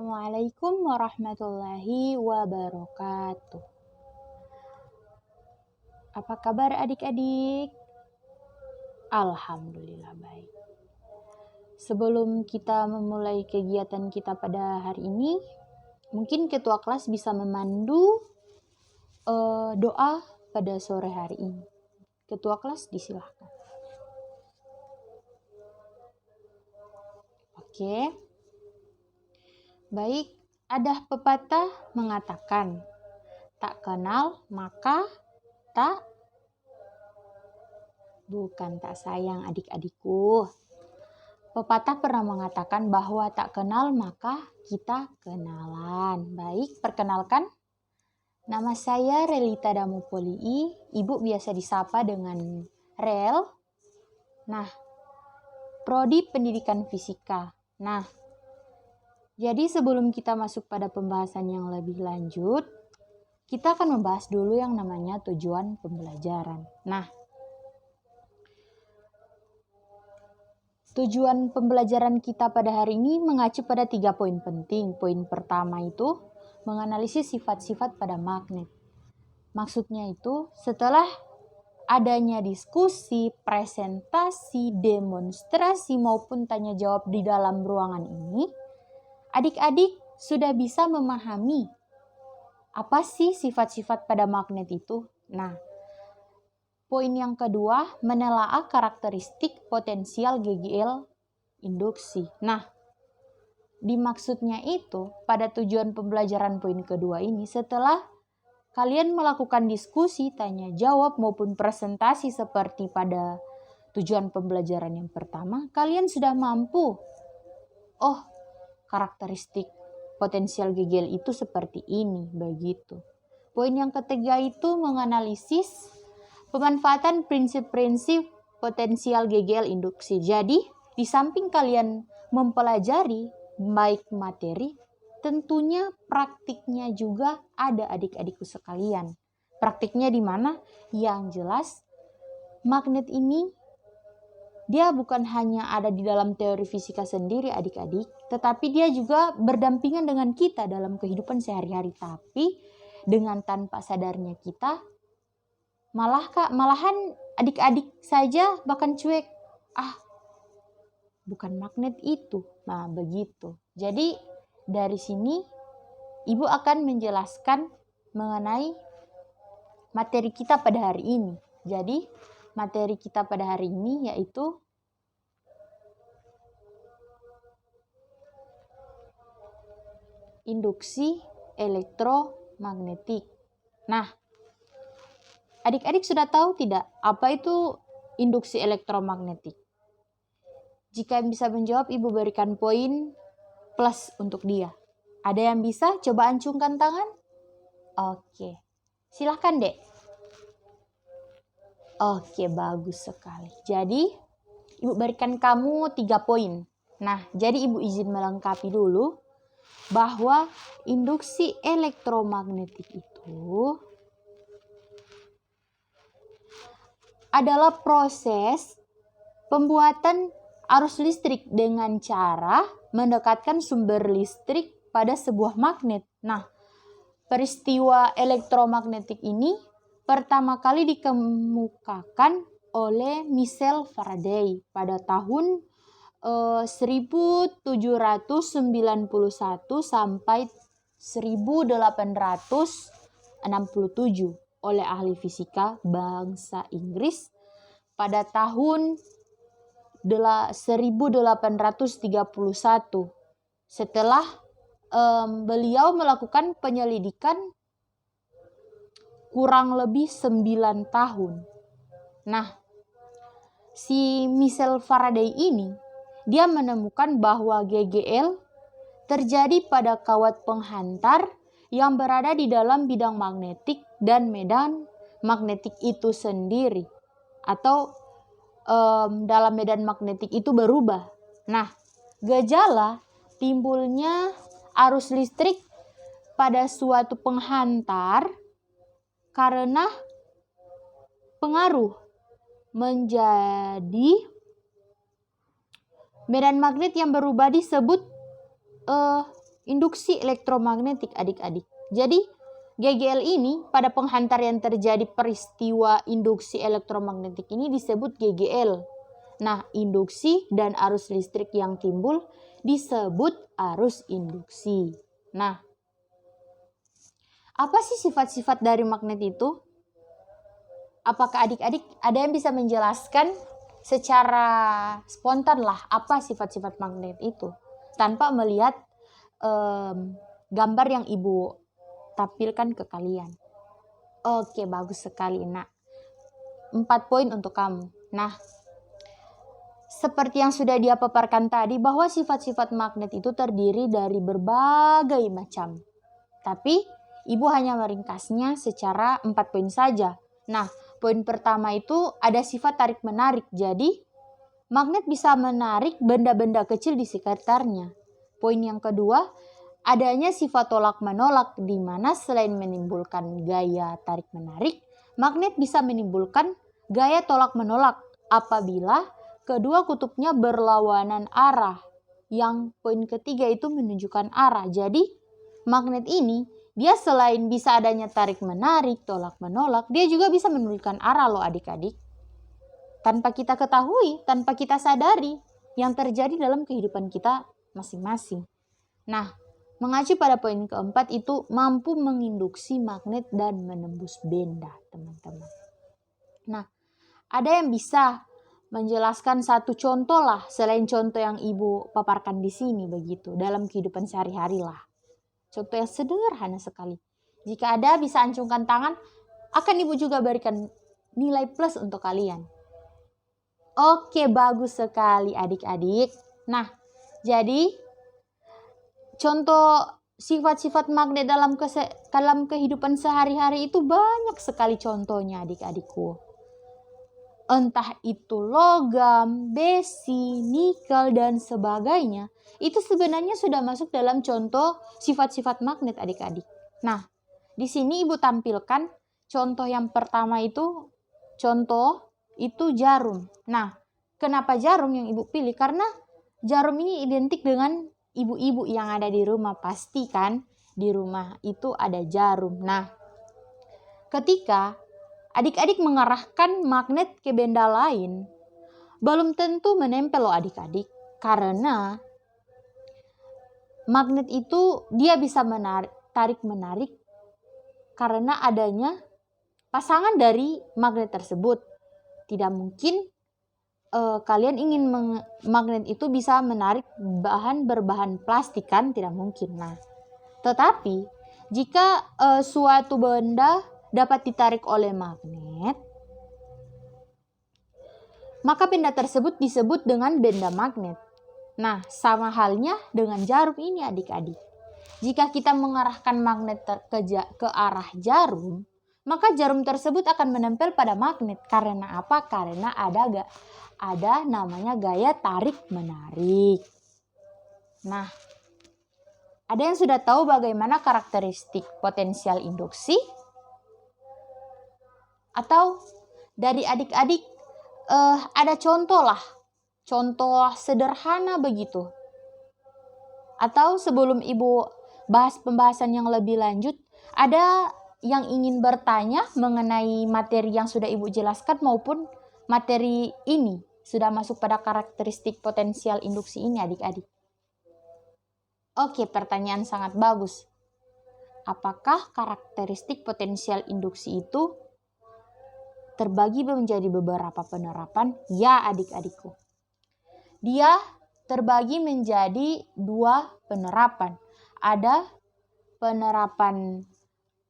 Assalamualaikum warahmatullahi wabarakatuh. Apa kabar adik-adik? Alhamdulillah baik. Sebelum kita memulai kegiatan kita pada hari ini, mungkin ketua kelas bisa memandu doa pada sore hari ini. Ketua kelas disilahkan. Oke. Baik, ada pepatah mengatakan, tak kenal maka bukan tak sayang adik-adikku. Pepatah pernah mengatakan bahwa tak kenal maka kita kenalan. Baik, perkenalkan. Nama saya Relita Damupolii, ibu biasa disapa dengan Rel. Nah, Prodi Pendidikan Fisika. Nah, jadi sebelum kita masuk pada pembahasan yang lebih lanjut, kita akan membahas dulu yang namanya tujuan pembelajaran. Nah, tujuan pembelajaran kita pada hari ini mengacu pada 3 poin penting. Poin pertama itu menganalisis sifat-sifat pada magnet. Maksudnya itu setelah adanya diskusi, presentasi, demonstrasi maupun tanya jawab di dalam ruangan ini, adik-adik sudah bisa memahami apa sih sifat-sifat pada magnet itu. Nah, poin yang kedua, menelaah karakteristik potensial GGL induksi. Nah, dimaksudnya itu pada tujuan pembelajaran poin kedua ini, setelah kalian melakukan diskusi, tanya jawab maupun presentasi seperti pada tujuan pembelajaran yang pertama, kalian sudah mampu. Karakteristik potensial GGL itu seperti ini, begitu. Poin yang ketiga itu menganalisis pemanfaatan prinsip-prinsip potensial GGL induksi. Jadi, di samping kalian mempelajari baik materi, tentunya praktiknya juga ada adik-adikku sekalian. Praktiknya di mana? Yang jelas, magnet ini dia bukan hanya ada di dalam teori fisika sendiri adik-adik, tetapi dia juga berdampingan dengan kita dalam kehidupan sehari-hari. Tapi dengan tanpa sadarnya kita, malahan adik-adik saja bahkan cuek. Bukan magnet itu. Nah, begitu. Jadi dari sini Ibu akan menjelaskan mengenai materi kita pada hari ini. Jadi materi kita pada hari ini yaitu induksi elektromagnetik. Nah, adik-adik sudah tahu tidak apa itu induksi elektromagnetik? Jika bisa menjawab, Ibu berikan poin plus untuk dia. Ada yang bisa? Coba acungkan tangan. Oke, silahkan dek. Oke, bagus sekali. Jadi, Ibu berikan kamu 3 poin. Nah, jadi Ibu izin melengkapi dulu bahwa induksi elektromagnetik itu adalah proses pembuatan arus listrik dengan cara mendekatkan sumber listrik pada sebuah magnet. Nah, peristiwa elektromagnetik ini pertama kali dikemukakan oleh Michael Faraday pada tahun 1791 sampai 1867 oleh ahli fisika bangsa Inggris pada tahun 1831. Setelah beliau melakukan penyelidikan kurang lebih 9 tahun. Nah, si Michael Faraday ini dia menemukan bahwa GGL terjadi pada kawat penghantar yang berada di dalam bidang magnetik dan medan magnetik itu sendiri atau dalam medan magnetik itu berubah. Nah, gejala timbulnya arus listrik pada suatu penghantar karena pengaruh menjadi medan magnet yang berubah disebut induksi elektromagnetik adik-adik. Jadi GGL ini pada penghantar yang terjadi peristiwa induksi elektromagnetik ini disebut GGL. Nah, induksi dan arus listrik yang timbul disebut arus induksi. Nah, apa sih sifat-sifat dari magnet itu? Apakah adik-adik ada yang bisa menjelaskan secara spontan lah apa sifat-sifat magnet itu tanpa melihat gambar yang ibu tampilkan ke kalian? Oke, bagus sekali nak. 4 poin untuk kamu. Nah, seperti yang sudah dia paparkan tadi bahwa sifat-sifat magnet itu terdiri dari berbagai macam. Tapi ibu hanya meringkasnya secara 4 poin saja. Nah, poin pertama itu ada sifat tarik-menarik. Jadi, magnet bisa menarik benda-benda kecil di sekitarnya. Poin yang kedua, adanya sifat tolak-menolak, di mana selain menimbulkan gaya tarik-menarik, magnet bisa menimbulkan gaya tolak-menolak apabila kedua kutubnya berlawanan arah. Yang poin ketiga itu menunjukkan arah. Jadi, magnet ini, dia selain bisa adanya tarik-menarik, tolak-menolak, dia juga bisa menunjukkan arah loh adik-adik. Tanpa kita ketahui, tanpa kita sadari yang terjadi dalam kehidupan kita masing-masing. Nah, mengacu pada poin keempat itu mampu menginduksi magnet dan menembus benda, teman-teman. Nah, ada yang bisa menjelaskan satu contoh lah selain contoh yang ibu paparkan di sini begitu dalam kehidupan sehari-hari lah. Contoh yang sederhana sekali. Jika ada bisa acungkan tangan, akan ibu juga berikan nilai plus untuk kalian. Oke, bagus sekali adik-adik. Nah, jadi contoh sifat-sifat magnet dalam kehidupan sehari-hari itu banyak sekali contohnya adik-adikku. Entah itu logam, besi, nikel, dan sebagainya. Itu sebenarnya sudah masuk dalam contoh sifat-sifat magnet adik-adik. Nah, di sini ibu tampilkan contoh yang pertama itu, contoh itu jarum. Nah, kenapa jarum yang ibu pilih? Karena jarum ini identik dengan ibu-ibu yang ada di rumah. Pasti kan di rumah itu ada jarum. Nah, ketika adik-adik mengarahkan magnet ke benda lain, belum tentu menempel loh adik-adik. Karena magnet itu dia bisa tarik-menarik karena adanya pasangan dari magnet tersebut. Tidak mungkin kalian ingin magnet itu bisa menarik bahan berbahan plastik kan? Tidak mungkin. Nah, tetapi jika suatu benda dapat ditarik oleh magnet, maka benda tersebut disebut dengan benda magnet. Nah, sama halnya dengan jarum ini adik-adik. Jika kita mengarahkan magnet ke arah jarum, maka jarum tersebut akan menempel pada magnet. Karena apa? Karena ada namanya gaya tarik-menarik. Nah, ada yang sudah tahu bagaimana karakteristik potensial induksi? Atau dari adik-adik ada contoh lah, contoh sederhana begitu. Atau sebelum ibu bahas pembahasan yang lebih lanjut, ada yang ingin bertanya mengenai materi yang sudah ibu jelaskan maupun materi ini sudah masuk pada karakteristik potensial induksi ini adik-adik? Oke, pertanyaan sangat bagus. Apakah karakteristik potensial induksi itu terbagi menjadi beberapa penerapan? Ya adik-adikku. Dia terbagi menjadi 2 penerapan. Ada penerapan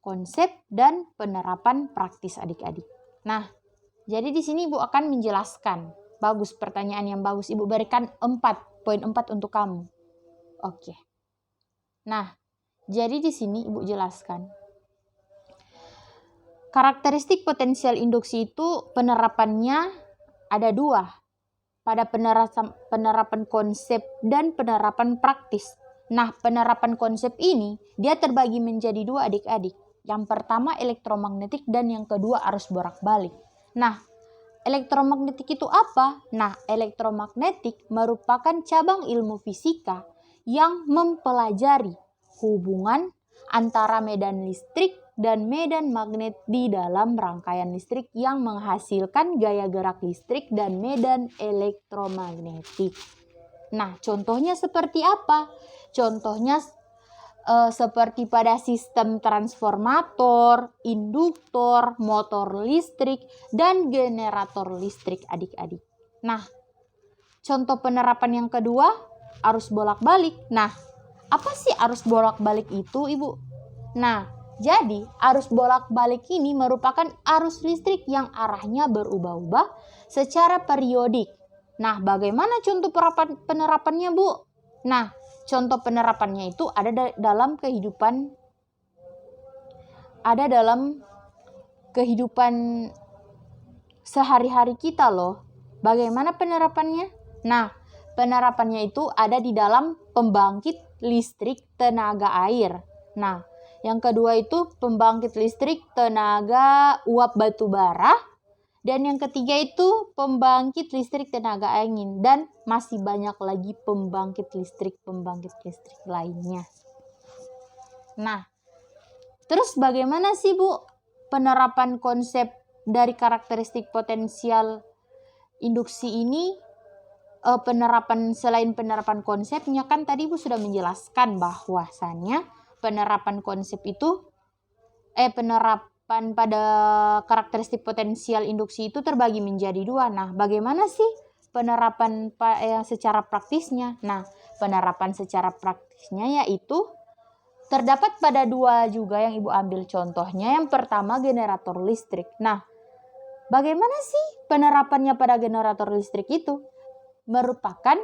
konsep dan penerapan praktis adik-adik. Nah, jadi di sini Ibu akan menjelaskan. Bagus, pertanyaan yang bagus. Ibu berikan 4, poin 4 untuk kamu. Oke. Nah, jadi di sini Ibu jelaskan. Karakteristik potensial induksi itu penerapannya ada 2. Pada penerapan konsep dan penerapan praktis. Nah, penerapan konsep ini dia terbagi menjadi 2 adik-adik. Yang pertama elektromagnetik dan yang kedua arus bolak-balik. Nah, elektromagnetik itu apa? Nah, elektromagnetik merupakan cabang ilmu fisika yang mempelajari hubungan antara medan listrik dan medan magnet di dalam rangkaian listrik yang menghasilkan gaya gerak listrik dan medan elektromagnetik. Nah, contohnya seperti apa? Contohnya seperti pada sistem transformator, induktor, motor listrik, dan generator listrik adik-adik. Nah, contoh penerapan yang kedua, arus bolak-balik. Nah, apa sih arus bolak-balik itu, Ibu? Nah, jadi arus bolak-balik ini merupakan arus listrik yang arahnya berubah-ubah secara periodik. Nah, bagaimana contoh penerapannya, Bu? Nah, contoh penerapannya itu ada dalam kehidupan sehari-hari kita loh. Bagaimana penerapannya? Nah, penerapannya itu ada di dalam pembangkit listrik tenaga air. Nah, yang kedua itu pembangkit listrik tenaga uap batu bara. Dan yang ketiga itu pembangkit listrik tenaga angin. Dan masih banyak lagi pembangkit listrik lainnya. Nah, terus bagaimana sih, Bu, penerapan konsep dari karakteristik potensial induksi ini? Selain penerapan konsepnya, kan tadi Bu sudah menjelaskan bahwasannya penerapan pada karakteristik potensial induksi itu terbagi menjadi dua. Nah, bagaimana sih penerapan secara praktisnya? Nah, penerapan secara praktisnya yaitu terdapat pada dua juga yang Ibu ambil contohnya. Yang pertama, generator listrik. Nah, bagaimana sih penerapannya pada generator listrik itu? Merupakan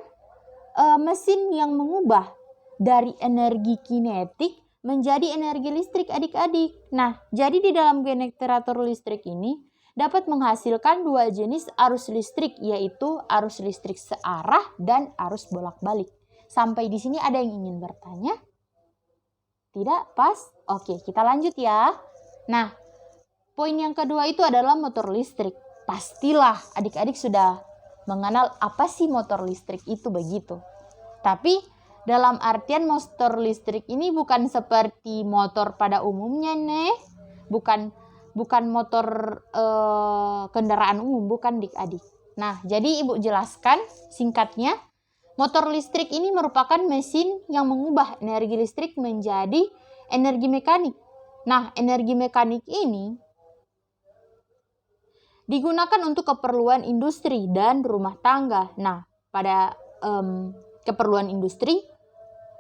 mesin yang mengubah dari energi kinetik menjadi energi listrik adik-adik. Nah, jadi di dalam generator listrik ini dapat menghasilkan dua jenis arus listrik, yaitu arus listrik searah dan arus bolak-balik. Sampai di sini ada yang ingin bertanya? Tidak? Pas? Oke, kita lanjut ya. Nah, poin yang kedua itu adalah motor listrik. Pastilah adik-adik sudah mengenal apa sih motor listrik itu begitu. Tapi dalam artian motor listrik ini bukan seperti motor pada umumnya, nih. Bukan motor kendaraan umum, bukan adik-adik. Nah, jadi Ibu jelaskan singkatnya, motor listrik ini merupakan mesin yang mengubah energi listrik menjadi energi mekanik. Nah, energi mekanik ini digunakan untuk keperluan industri dan rumah tangga. Nah, pada keperluan industri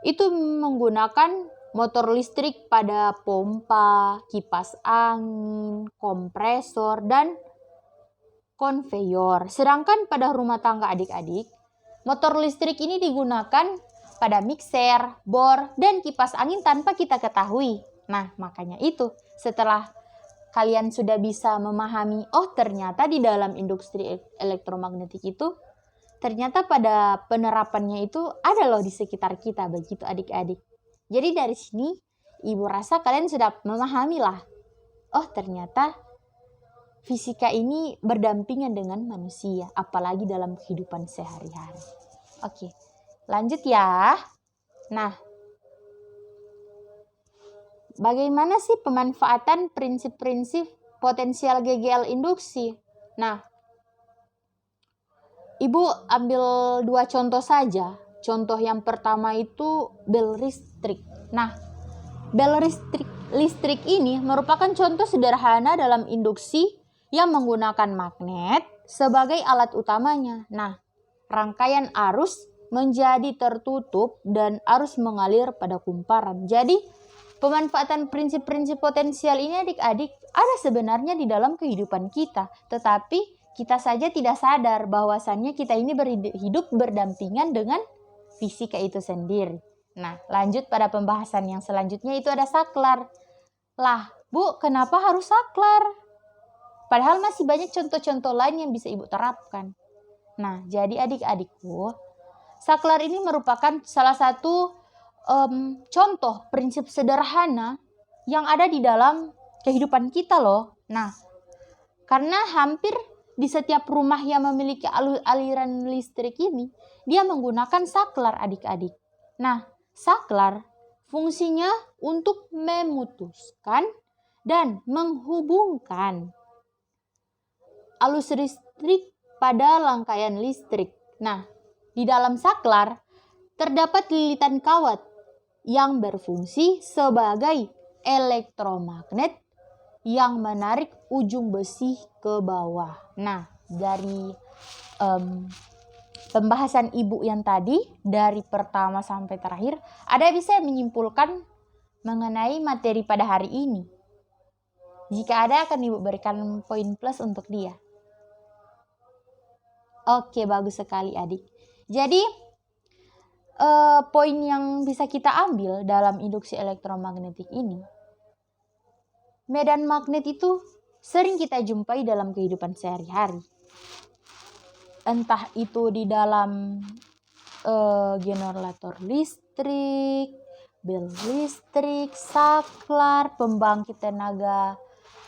itu menggunakan motor listrik pada pompa, kipas angin, kompresor, dan konveyor. Sedangkan pada rumah tangga adik-adik, motor listrik ini digunakan pada mixer, bor, dan kipas angin tanpa kita ketahui. Nah, makanya itu setelah kalian sudah bisa memahami, oh ternyata di dalam industri elektromagnetik itu ternyata pada penerapannya itu ada loh di sekitar kita begitu adik-adik. Jadi dari sini Ibu rasa kalian sudah memahami lah. Oh ternyata fisika ini berdampingan dengan manusia, apalagi dalam kehidupan sehari-hari. Oke, lanjut ya. Nah, bagaimana sih pemanfaatan prinsip-prinsip potensial GGL induksi? Nah, Ibu ambil dua contoh saja. Contoh yang pertama itu bel listrik. Nah, bel listrik ini merupakan contoh sederhana dalam induksi yang menggunakan magnet sebagai alat utamanya. Nah, rangkaian arus menjadi tertutup dan arus mengalir pada kumparan. Jadi, pemanfaatan prinsip-prinsip potensial ini adik-adik ada sebenarnya di dalam kehidupan kita. Tetapi kita saja tidak sadar bahwasannya kita ini hidup berdampingan dengan fisika itu sendiri. Nah, lanjut pada pembahasan yang selanjutnya itu ada saklar. Lah, Bu, kenapa harus saklar? Padahal masih banyak contoh-contoh lain yang bisa Ibu terapkan. Nah, jadi adik-adikku, saklar ini merupakan salah satu contoh prinsip sederhana yang ada di dalam kehidupan kita loh. Nah, karena hampir di setiap rumah yang memiliki aliran listrik ini, dia menggunakan saklar adik-adik. Nah, saklar Fungsinya untuk memutuskan dan menghubungkan arus listrik pada rangkaian listrik. Nah, di dalam saklar terdapat lilitan kawat yang berfungsi sebagai elektromagnet yang menarik ujung besi ke bawah. Nah, dari pembahasan Ibu yang tadi, dari pertama sampai terakhir, ada bisa menyimpulkan mengenai materi pada hari ini. Jika ada, akan Ibu berikan poin plus untuk dia. Oke, bagus sekali adik. Jadi, poin yang bisa kita ambil dalam induksi elektromagnetik ini, medan magnet itu sering kita jumpai dalam kehidupan sehari-hari. Entah itu di dalam generator listrik, bel listrik, saklar, pembangkit tenaga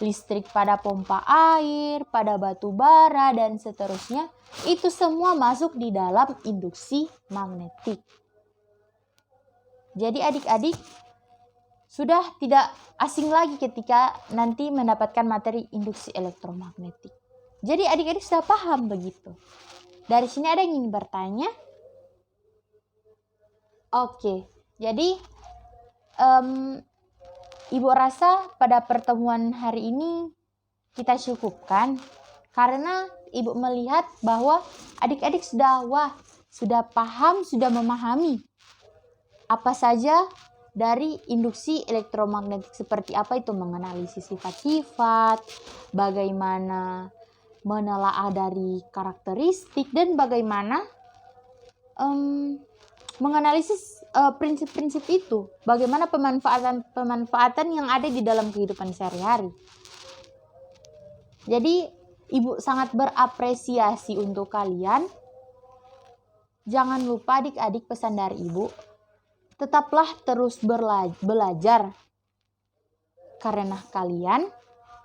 listrik pada pompa air, pada batu bara, dan seterusnya. Itu semua masuk di dalam induksi magnetik. Jadi adik-adik sudah tidak asing lagi ketika nanti mendapatkan materi induksi elektromagnetik. Jadi adik-adik sudah paham begitu. Dari sini ada yang ingin bertanya? Oke, jadi Ibu rasa pada pertemuan hari ini kita cukupkan, karena Ibu melihat bahwa adik-adik sudah paham, sudah memahami apa saja dari induksi elektromagnetik, seperti apa itu menganalisis sifat-sifat, bagaimana menelaah dari karakteristik, dan bagaimana menganalisis prinsip-prinsip itu, bagaimana pemanfaatan yang ada di dalam kehidupan sehari-hari. Jadi Ibu sangat berapresiasi untuk kalian. Jangan lupa adik-adik, pesan dari Ibu, tetaplah terus belajar, karena kalian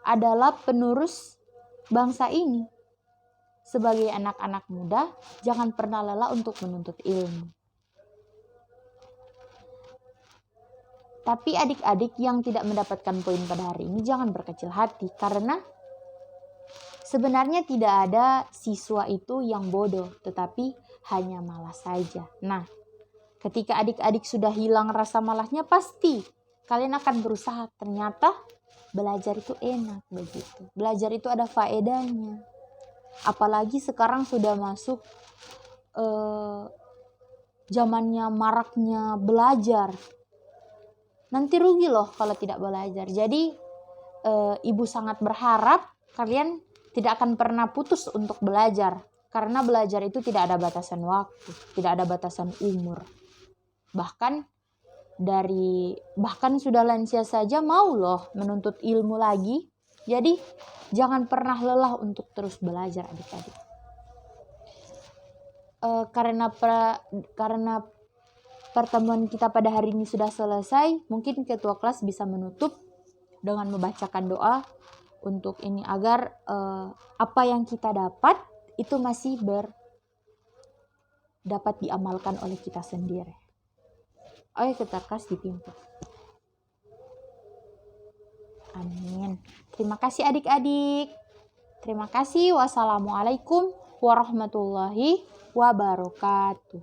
adalah penerus bangsa ini. Sebagai anak-anak muda, jangan pernah lelah untuk menuntut ilmu. Tapi adik-adik yang tidak mendapatkan poin pada hari ini, jangan berkecil hati, karena sebenarnya tidak ada siswa itu yang bodoh, tetapi hanya malas saja. Nah, ketika adik-adik sudah hilang rasa malasnya, pasti kalian akan berusaha. Ternyata belajar itu enak begitu. Belajar itu ada faedahnya. Apalagi sekarang sudah masuk zamannya maraknya belajar. Nanti rugi loh kalau tidak belajar. Jadi Ibu sangat berharap kalian tidak akan pernah putus untuk belajar. Karena belajar itu tidak ada batasan waktu, tidak ada batasan umur. Bahkan sudah lansia saja mau loh menuntut ilmu lagi. Jadi jangan pernah lelah untuk terus belajar adik-adik. Karena pertemuan kita pada hari ini sudah selesai, mungkin ketua kelas bisa menutup dengan membacakan doa untuk ini, agar apa yang kita dapat itu masih dapat diamalkan oleh kita sendiri. Ayo kita kasih dipimpin. Amin. Terima kasih adik-adik. Terima kasih. Wassalamualaikum warahmatullahi wabarakatuh.